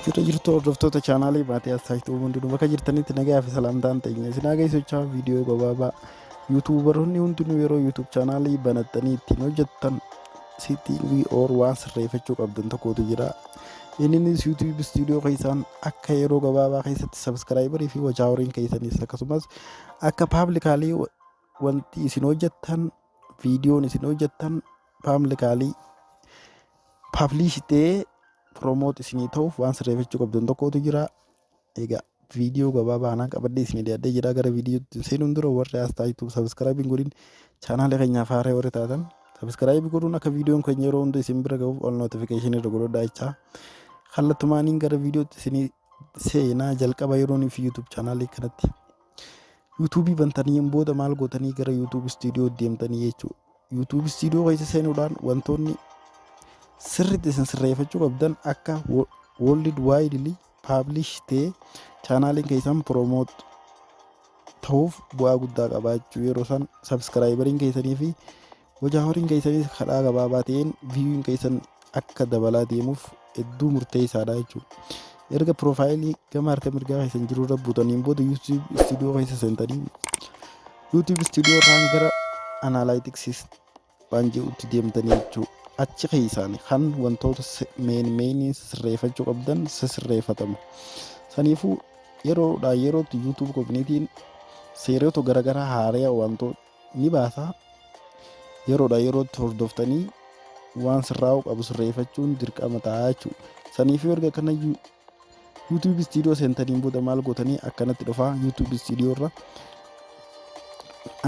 Jira jirtu hordoftoota chaanaalii Maatiyaas Taayitoo hundinuu bakka jirtanitti nagaa fi salaamtaan ta'e isin agarsiisaa viidiyoo gabaabaa yuutuubaroonni hundinuu yeroo yuutuub chaanaalii banattanii ittiin hojjettan siitingii or waan sirreeffachuu qabdan tokkotu jira. Innis yuutuub istuudiyoo keessan akka yeroo gabaabaa keessatti sabskraayibarii fi wachaaworiin keessanis akkasumas akka paablикaalii wanti isin hojjettan viidiyoon isin hojjettan paablикaalii paablishitee promote isinii ta'uuf waan sirreeffachuu qabdan tokkotu jira. Egaa viidiyoo gabaabaa anaan qabadhee isinii dhiyaadhee jira. Gara viidiyootti seenuun dura warri as taayituu sabskraayibiin godhin chaanaalee keenyaaf haaraa warri taatan sabskraayibii godhuun akka viidiyoon keenya yeroo hunda isin bira gahuuf ol notifikashinii irra godhadhaa jechaa. Kallattumaaniin gara viidiyootti isinii seenaa jalqaba yeroon fi yuutuub chaanaalii kanatti yuutuubii bantaniin booda maal gootanii gara yuutuub istuudiyoo deemtanii jechuudha. Yuutuub istuudiyoo keessa seenuudhaan wantoonni sirriitti isin sirreeffachuu qabdan akka world widely publish ta'ee chaanaaliin keessan promote ta'uuf bu'aa guddaa qabaachuu yeroo san sabskraayibariin keessanii fi wachaaworiin keessanis kadhaa gabaabaa ta'een viiyuun keessan akka dabalaa deemuuf hedduu murteessaadha jechuudha. Erga piroofaayilii gama harka mirgaa keessan jiru irra buutaniin booda yuutuub istuudiyoo keessa seentanii yuutuub istuudiyoo irraan gara analytics waan jedhutti deemtanii jechuudha. Achi keessaan kan wantoota meenii sirreeffachuu qabdan sirreeffatamu. Saniifuu yeroodhaa yerootti yuutuub koominitiin seerota garaagaraa haaraa wantoota ni baasa. Yeroodhaa yerootti hordoftanii waan sirraa'uu qabu sirreeffachuun dirqama ta'a jechuudha. Saniifuu erga kana yuutuub istuudiyoo seentaniin booda maal gootanii akkanatti dhufaa yuutuub istuudiyoo irra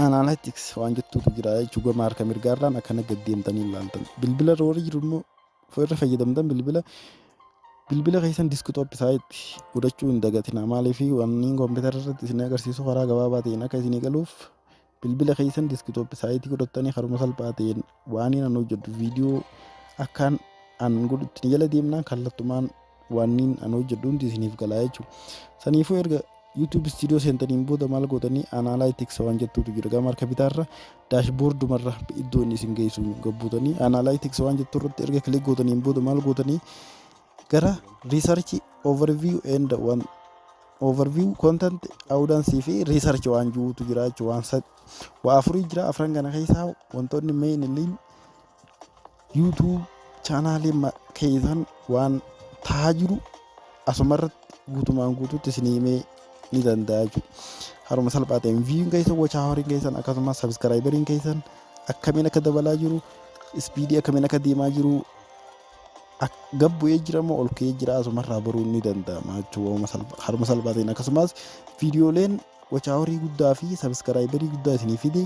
analytics waan jettuutu jira jechuudha. Gama harka mirgaarraan akkana gad deemtanii ilaaltan. Bilbila roora jiru immoo irra fayyadamtan bilbila keessan diskitooppii isaatti godhachuu hin dagatina. Maaliif wanni kompiitara irratti isin agarsiisu karaa gabaabaa ta'een akka isinii galuuf bilbila keessan diskitooppii isaatti godhattanii haruma salphaa ta'een waan hin hojjedhu viidiyoo akkaan an godhutti jala deemnaan kallattumaan waan hin hojjedhu hundi isiniif galaa jechuudha. Saniifuu erga YouTube istuudiyoo seentaniin booda maal gootanii analytics waan jettuutu jira. Gama harka bitaarra daashboordumarra iddoo inni isin geessu gabbuutanii analytics waan jettu irratti erga kilik gootaniin booda maal gootanii gara research overview and one overview content audience fi research waan jiruutu jira jechuudha. Waa afurii jira. Afran kana keessaa wantoonni mainly YouTube chaanaalii keessan waan ta'aa jiru asumarratti guutumaan guutuutti isin himee ni danda'a jechuudha. Haruma salphaa ta'een viiyuun keessan wachaaworiin keessan akkasumas sabskraayibariin keessan akkamiin akka dabalaa jiru ispiidii akkamiin akka deemaa jiru gabbu'ee jira moo ol ka'ee jira asumarraa baruun ni danda'ama jechuudha. Haruma salphaa ta'een akkasumas viidiyooleen wachaaworii guddaa fi sabskraayibarii guddaa isinii fide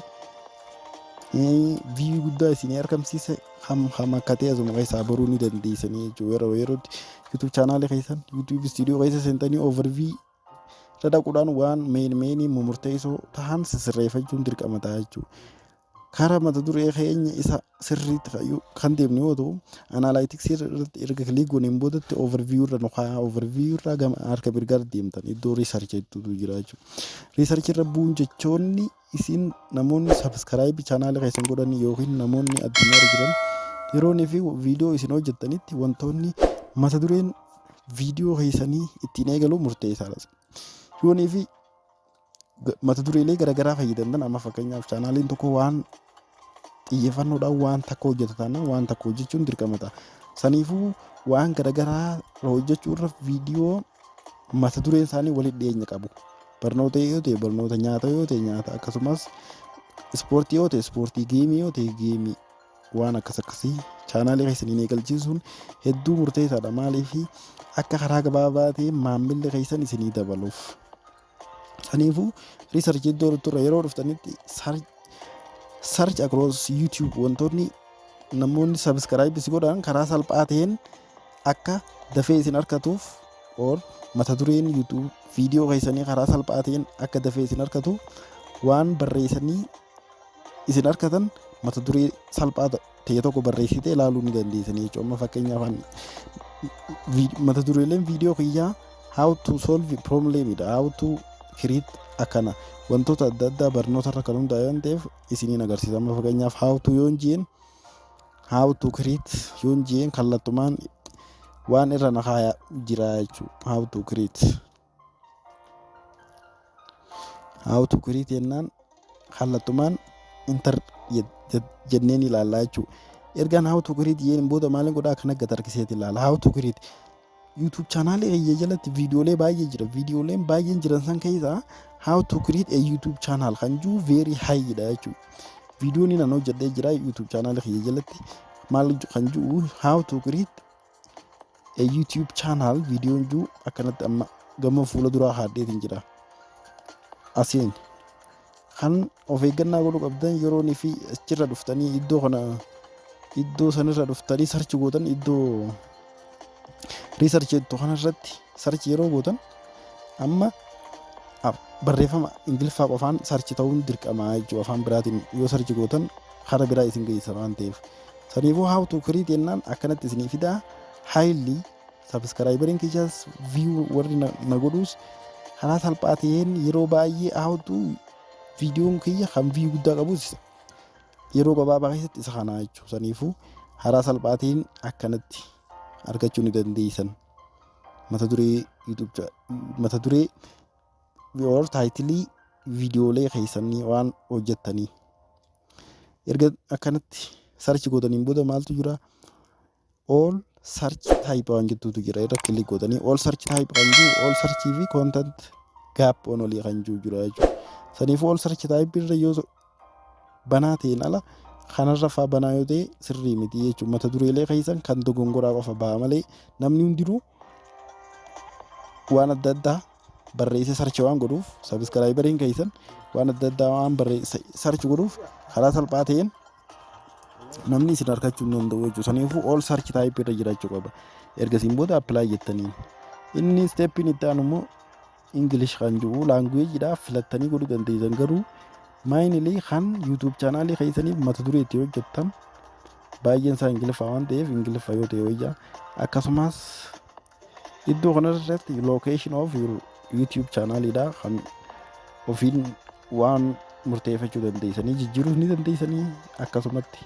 viiyuu guddaa isinii argamsiise hamma akka ta'e asuma keessaa baruu ni dandeessanii jechuudha. Yeroo yerootti yuutuub chaanaalii keessan yuutuub istuudiyoo keessa seentanii overview dhaquudhaan waan meenii murteessoo ta'an sirreeffachuun dirqama ta'a jechuudha. Karaa mata duree keenya isa sirriitti kan deemnu yoo ta'u analytics irratti erga kilik gooneen boodatti overview irra nuqaa overview irraa gama harka mirgaatti deemtan iddoo research jettutu jira jechuudha. Research irra bu'uun jechoonni isin namoonni sabskraayibii chaanaalii keessan godhan yookiin namoonni addunyaa jiran yeroonii fi viidiyoo isin hojjettanitti wantoonni mata dureen viidiyoo keessanii ittiin eegaluu murteessaadha. Yoonii fi mata dureelee garaagaraa fayyadamtan amma fakkeenyaaf chaanaaliin tokko waan xiyyeeffannoodhaan waan takka hojjetan waan takka hojjechuun dirqama ta'a. Saniifuu waan garaagaraa hojjechuurra viidiyoo mata dureen isaanii walitti dhiyeenya qabu. Barnoota yoo ta'e barnoota, nyaata yoo ta'e nyaata, akkasumas ispoortii yoo ta'e ispoortii, geemii yoo ta'e geemii waan akkasii chaanaalii keessaniin eegalchiisuun hedduu murteessaadha. Maaliif akka karaa gabaabaa ta'e maamilli keessan isinii dabaluuf. Saniifuu research iddoo turre yeroo dhuftanitti search across YouTube wantoonni namoonni subscribe godhan karaa salphaa ta'een akka dafee isin argatuuf or mata dureen YouTube viidiyoo keessanii karaa salphaa ta'een akka dafee isin argatuuf waan barreessanii isin argatan mata duree salphaa ta'e tokko barreessitee ilaaluu ni dandeessanii jechuudha. Amma fakkeenyaaf mata dureeleen viidiyoo kiyyaa how to solve problem dha. How to create akkana wantoota adda addaa barnoota irra kan hundaa'e waan ta'eef isiniin agarsiisa. Amma fakkeenyaaf how to yoon jeen how to create yoon jeen kallattumaan waan irra naqaa jira jechuudha. How to create jennaan kallattumaan enter jenneen ilaallaa jechuudha. Ergaan how to create jeen booda maaliin godhaa akka naggat harkiseeti ilaala. How to create YouTube channel kiyya jalatti viidiyoolee baay'ee jira. Viidiyooleen baay'een jiran san keessaa how to create a YouTube channel kan jiru very high dha jechuudha. Viidiyoon inni nan hojjedhee jira YouTube channel kiyya jalatti maal kan jiru how to create a YouTube channel viidiyoon jiru akkanatti amma gama fuula duraa haadheetiin jira. Asiin kan of eeggannaa godhuu qabdan yeroo fi achirra dhuftanii iddoo sanirra dhuftanii sarchi gootan iddoo research jettu kanarratti sarchi yeroo gootan amma barreeffama ingiliffaa qofaan sarchi ta'uun dirqama jechuudha. Afaan biraatiin yoo sarchi gootan hara biraa isin geessa waan ta'eef. Saniifuu how to create jennaan akkanatti isinii fidaa. Highly subscriberiin kiyyaas view warri na godhuus karaa salphaa ta'een yeroo baay'ee how to viidiyoon kiyya kan view guddaa qabus yeroo gabaabaa keessatti isa kana jechuudha. Saniifuu karaa salphaa ta'een akkanatti argachuu ni dandeessan. Mata duree or taayitilii viidiyoolee keessanii waan hojjettanii erga akkanatti sarchi gootaniin booda maaltu jira? All search type waan jettuutu jira. Irra kilik gootanii all search type kan jiru all search fi content gap only kan jiru jira jechuudha. Saniifuu all search type irra yoo banaa ta'een ala kanarra faa banaa yoo ta'e sirrii miti jechuudha. Mata dureelee keessan kan dogongoraa qofa baha malee namni hundinuu waan adda addaa barreessee sarchi waan godhuuf subscriberiin keessan waan adda addaa waan barreessee sarchi godhuuf karaa salphaa ta'een namni isin argachuu hin danda'u jechuudha. Saniifuu all search type irra jiraachuu qaba. Ergasiin booda apply jettanii inni steppiin itti aanu immoo English kan jiru languageidhaaf filattanii godhuu dandeessan. Garuu mainly kan YouTube channel keessaniif mata duree itti hojjettan baay'een isaa Ingiliffaa waan ta'eef Ingiliffaa yoo ta'e wayyaa. Akkasumas iddoo kanarratti location of your YouTube channel dha kan ofiin waan murteeffachuu dandeessanii jijjiiruu ni dandeessanii akkasumatti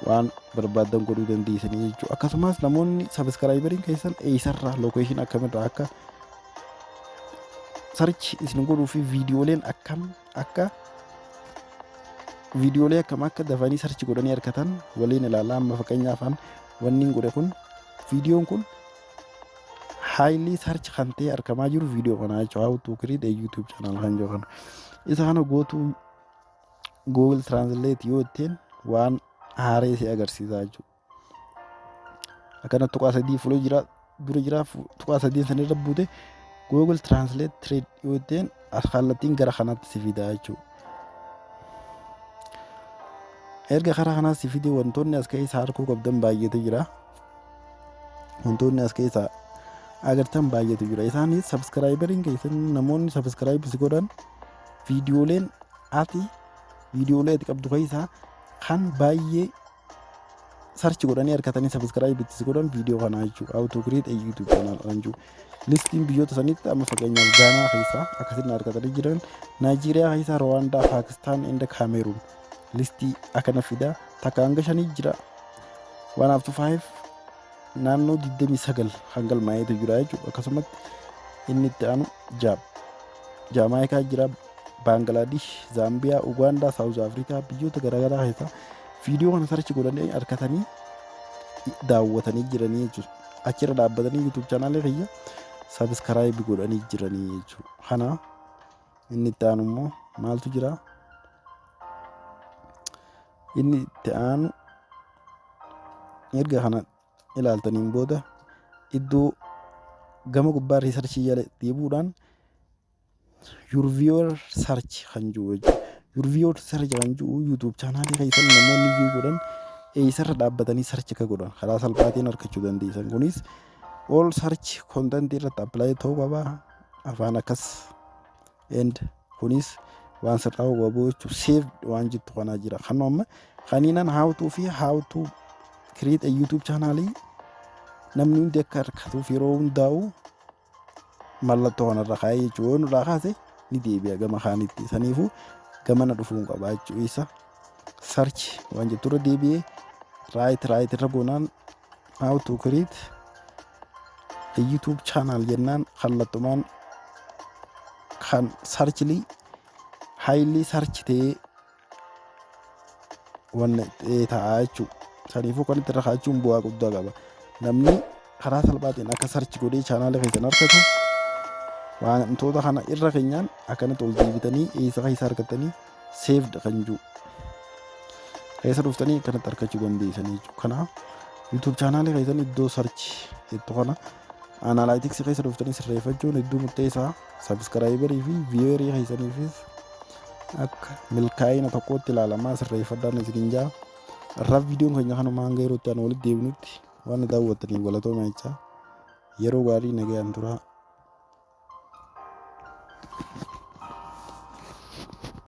waan barbaadan godhuu dandeessanii jechuudha. Akkasumas namoonni subscriberiin keessan eessarraa location akkamirraa akka search isin godhuu fi viidiyooleen akkam akka dafanii search godhanii argatan waliin ilaalaa. Amma fakkeenyaaf wanni hin godhe kun viidiyoon kun highly search kan ta'e argamaa jiru viidiyoo kana jechuudha. How to create a YouTube channel kan jiru kana isa kana gootu Google Translate yoo ittiin waan haaree si agarsiisaa jechuudha. Akkana tuqaa sadii fuula jira dura jira tuqaa sadii sanirra buute Google Translate trade yoo ittiin kallattiin gara kanaatti si fidaa jechuudha. Erga karaa kanaas si fidee wantoonni as keessaa harkuu qabdan baay'eetu jira. Wantoonni as keessaa agartan baay'eetu jira. Isaanis subscriberiin keessan namoonni subscribe si godhan viidiyoolee ati qabdu keessaa kan baay'ee search godhanii argatanii subscribe itti si godhan viidiyoo kana jechuudha. How to create a YouTube channel kan jiru. Listiin biyyoota sanitti amma fakkeenyaaf Gaanaa keessaa akkasitti argatanii jiran, Naayijeeriyaa keessaa, Rwaandaa, Paakistaan, India, Kaameruun listii akkana fidaa takka hanga 5 jira. 1 up to 5 naannoo 29 hangal maayetu jira jechuudha. Akkasumatti inni itti aanu Jaamaayikaa jira, Baangladesh, Zaambiyaa, Ugaandaa, Saawuz Afrikaa biyyoota garaagaraa keessaa viidiyoo kana search godhanii argatanii daawwatanii jiranii jechuudha. Achirra dhaabbatanii YouTube channel kiyya subscribe godhanii jiranii jechuudha. Kana inni itti aanu immoo maaltu jira? Inni itti aanu erga kana ilaaltaniin booda iddoo gama gubbaa research jala deebuudhaan your viewer search kan jiru jechuudha. Your viewer search kan jiru YouTube channel keessan namoonni view godhan eessarra dhaabbatanii search ka godhan karaa salphaatiin argachuu dandeessan. Kunis all search content irratti apply ta'uu qaba. Afaan akkas and kunis waan sirraa qabu jechuudha. Save waan jettu kana jira. Kanuma amma kaniinan how to create a YouTube channel namni hundi akka argatuuf yeroo hundaa'u mallattoo kanarra kaa'ee jechuudha. Yoo nurraa kaase ni deebi'a gama kaanitti. Saniifuu gamana dhufuun qaba jechuudha. Isa search waan jetturra deebi'ee right irra goonaan how to create YouTube channel jennaan kallattumaan kan sarchilii highly search ta'ee wanna ta'aa jechuudha. Saniifuu kan itti irra kaa'achuun bu'aa guddaa qaba. Namni karaa salphaatiin akka sarchi godhee channel keessan argatu wantoota kana irra keenyaan akkanatti ol deebitanii eessa keessa argatanii saved kan jiru keessa dhuftanii akkanatti argachuu dandeessanii jechuudha. Kanaaf YouTube channel keessan iddoo sarchi jettu kana analytics keessa dhuftanii sirreeffachuun iddoo murteessaa subscriberii fi viewerii keessaniifis akka milkaa'ina tokkotti ilaalamaa sirreeffadhaan isin jaa. Irraa viidiyoon keenya kanuma hanga yerootti aan walitti deebinutti waan daawwattaniif galatooma jechaa. Yeroo gaarii nagayaan turaa.